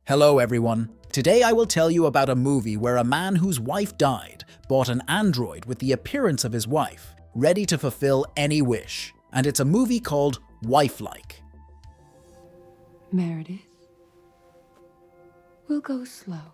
Hello everyone. Today I will tell you about a movie where a man whose wife died bought an android with the appearance of his wife, ready to fulfill any wish. And it's a movie called Wifelike. Meredith, we'll go slow.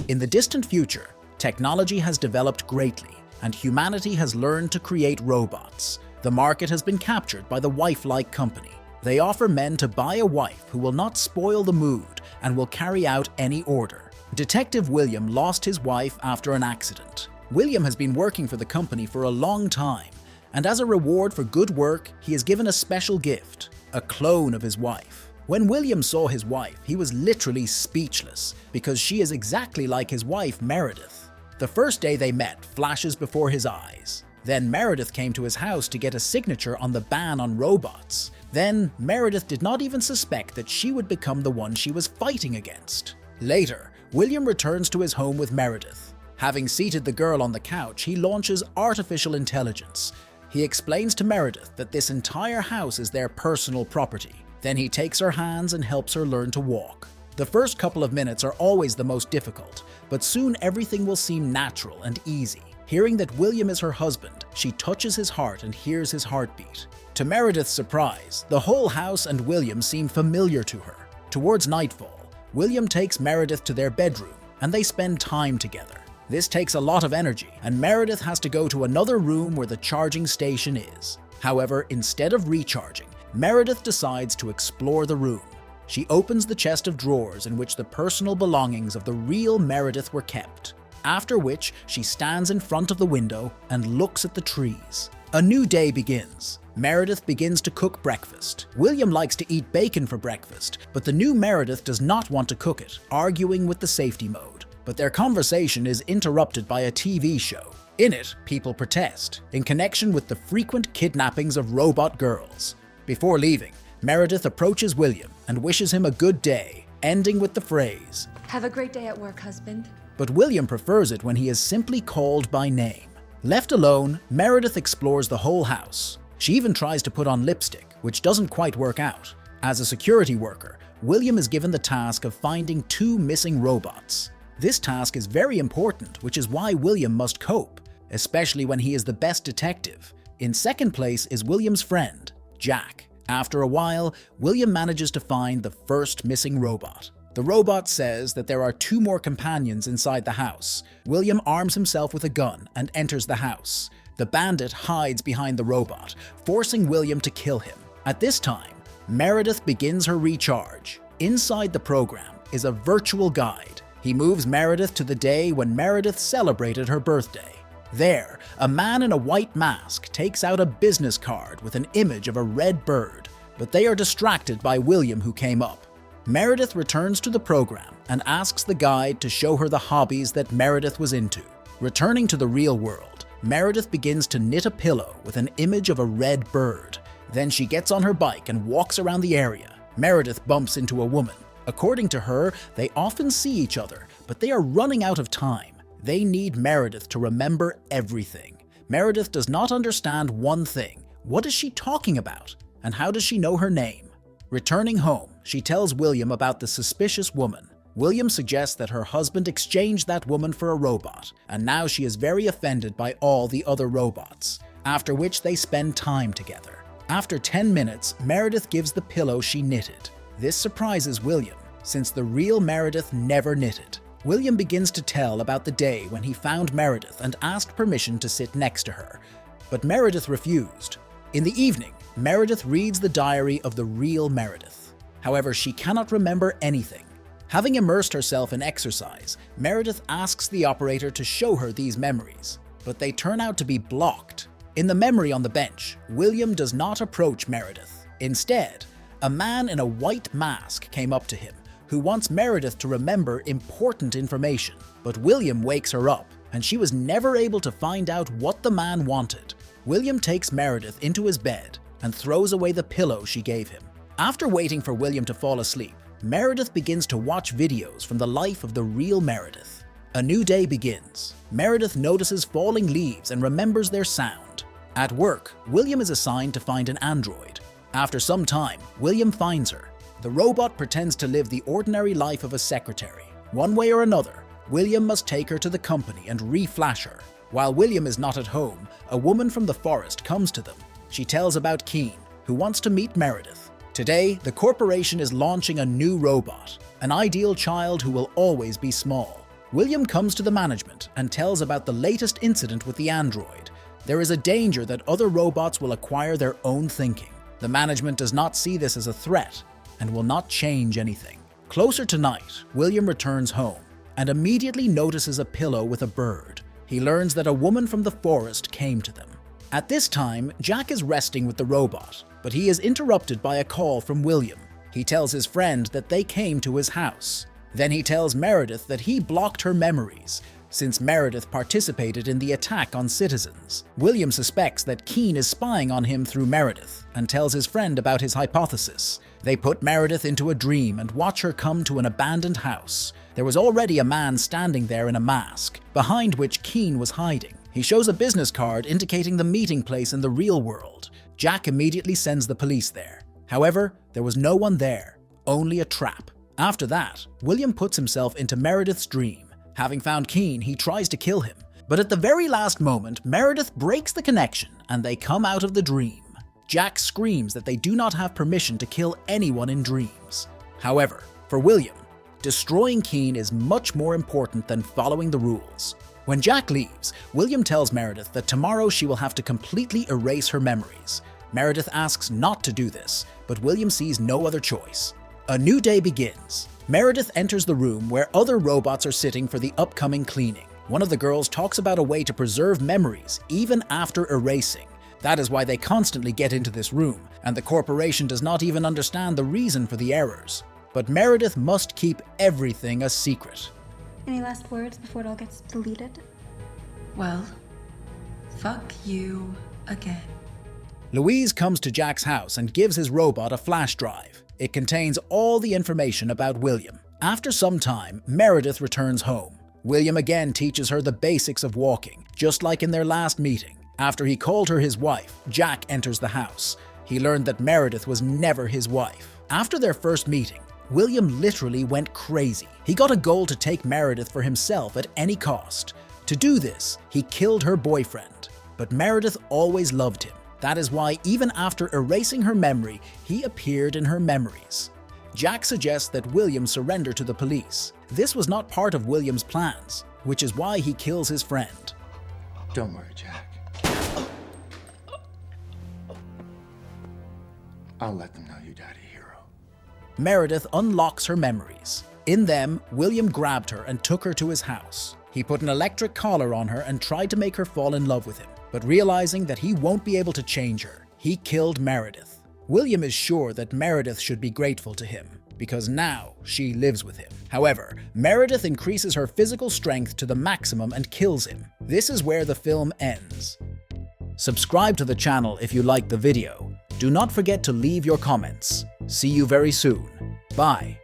In the distant future, technology has developed greatly, and humanity has learned to create robots. The market has been captured by the Wifelike company. They offer men to buy a wife who will not spoil the mood and will carry out any order. Detective William lost his wife after an accident. William has been working for the company for a long time, and as a reward for good work, he is given a special gift, a clone of his wife. When William saw his wife, he was literally speechless because she is exactly like his wife, Meredith. The first day they met flashes before his eyes. Then Meredith came to his house to get a signature on the ban on robots. Then, Meredith did not even suspect that she would become the one she was fighting against. Later, William returns to his home with Meredith. Having seated the girl on the couch, he launches artificial intelligence. He explains to Meredith that this entire house is their personal property. Then he takes her hands and helps her learn to walk. The first couple of minutes are always the most difficult, but soon everything will seem natural and easy. Hearing that William is her husband, she touches his heart and hears his heartbeat. To Meredith's surprise, the whole house and William seem familiar to her. Towards nightfall, William takes Meredith to their bedroom and they spend time together. This takes a lot of energy, and Meredith has to go to another room where the charging station is. However, instead of recharging, Meredith decides to explore the room. She opens the chest of drawers in which the personal belongings of the real Meredith were kept. After which, she stands in front of the window and looks at the trees. A new day begins. Meredith begins to cook breakfast. William likes to eat bacon for breakfast, but the new Meredith does not want to cook it, arguing with the safety mode. But their conversation is interrupted by a TV show. In it, people protest, in connection with the frequent kidnappings of robot girls. Before leaving, Meredith approaches William and wishes him a good day, ending with the phrase, Have a great day at work, husband. but William prefers it when he is simply called by name. Left alone, Meredith explores the whole house. She even tries to put on lipstick, which doesn't quite work out. As a security worker, William is given the task of finding two missing robots. This task is very important, which is why William must cope, especially when he is the best detective. In second place is William's friend, Jack. After a while, William manages to find the first missing robot. The robot says that there are two more companions inside the house. William arms himself with a gun and enters the house. The bandit hides behind the robot, forcing William to kill him. At this time, Meredith begins her recharge. Inside the program is a virtual guide. He moves Meredith to the day when Meredith celebrated her birthday. There, a man in a white mask takes out a business card with an image of a red bird, but they are distracted by William, who came up. Meredith returns to the program and asks the guide to show her the hobbies that Meredith was into. Returning to the real world, Meredith begins to knit a pillow with an image of a red bird. Then she gets on her bike and walks around the area. Meredith bumps into a woman. According to her, they often see each other, but they are running out of time. They need Meredith to remember everything. Meredith does not understand one thing. What is she talking about? And how does she know her name? Returning home, she tells William about the suspicious woman. William suggests that her husband exchanged that woman for a robot, and now she is very offended by all the other robots, after which they spend time together. After 10 minutes, Meredith gives the pillow she knitted. This surprises William, since the real Meredith never knitted. William begins to tell about the day when he found Meredith and asked permission to sit next to her, but Meredith refused. In the evening, Meredith reads the diary of the real Meredith. However, she cannot remember anything. Having immersed herself in exercise, Meredith asks the operator to show her these memories, but they turn out to be blocked. In the memory on the bench, William does not approach Meredith. Instead, a man in a white mask came up to him, who wants Meredith to remember important information. But William wakes her up, and she was never able to find out what the man wanted. William takes Meredith into his bed and throws away the pillow she gave him. After waiting for William to fall asleep, Meredith begins to watch videos from the life of the real Meredith. A new day begins. Meredith notices falling leaves and remembers their sound. At work, William is assigned to find an android. After some time, William finds her. The robot pretends to live the ordinary life of a secretary. One way or another, William must take her to the company and re-flash her. While William is not at home, a woman from the forest comes to them. She tells about Keen, who wants to meet Meredith. Today, the corporation is launching a new robot, an ideal child who will always be small. William comes to the management and tells about the latest incident with the android. There is a danger that other robots will acquire their own thinking. The management does not see this as a threat and will not change anything. Closer to night, William returns home and immediately notices a pillow with a bird. He learns that a woman from the forest came to them. At this time, Jack is resting with the robot, but he is interrupted by a call from William. He tells his friend that they came to his house. Then he tells Meredith that he blocked her memories, since Meredith participated in the attack on citizens. William suspects that Keen is spying on him through Meredith and tells his friend about his hypothesis. They put Meredith into a dream and watch her come to an abandoned house. There was already a man standing there in a mask, behind which Keen was hiding. He shows a business card indicating the meeting place in the real world. Jack immediately sends the police there. However, there was no one there, only a trap. After that, William puts himself into Meredith's dream. Having found Keen, he tries to kill him. But at the very last moment, Meredith breaks the connection and they come out of the dream. Jack screams that they do not have permission to kill anyone in dreams. However, for William, destroying Keen is much more important than following the rules. When Jack leaves, William tells Meredith that tomorrow she will have to completely erase her memories. Meredith asks not to do this, but William sees no other choice. A new day begins. Meredith enters the room where other robots are sitting for the upcoming cleaning. One of the girls talks about a way to preserve memories even after erasing. That is why they constantly get into this room, and the corporation does not even understand the reason for the errors. But Meredith must keep everything a secret. Any last words before it all gets deleted? Well, fuck you again. Louise comes to Jack's house and gives his robot a flash drive. It contains all the information about William. After some time, Meredith returns home. William again teaches her the basics of walking, just like in their last meeting. After he called her his wife, Jack enters the house. He learned that Meredith was never his wife. After their first meeting, William literally went crazy. He got a goal to take Meredith for himself at any cost. To do this, he killed her boyfriend. But Meredith always loved him. That is why even after erasing her memory, he appeared in her memories. Jack suggests that William surrender to the police. This was not part of William's plans, which is why he kills his friend. Don't worry, Jack. I'll let them know you died a hero. Meredith unlocks her memories. In them, William grabbed her and took her to his house. He put an electric collar on her and tried to make her fall in love with him. But realizing that he won't be able to change her, he killed Meredith. William is sure that Meredith should be grateful to him, because now she lives with him. However, Meredith increases her physical strength to the maximum and kills him. This is where the film ends. Subscribe to the channel if you liked the video. Do not forget to leave your comments. See you very soon. Bye.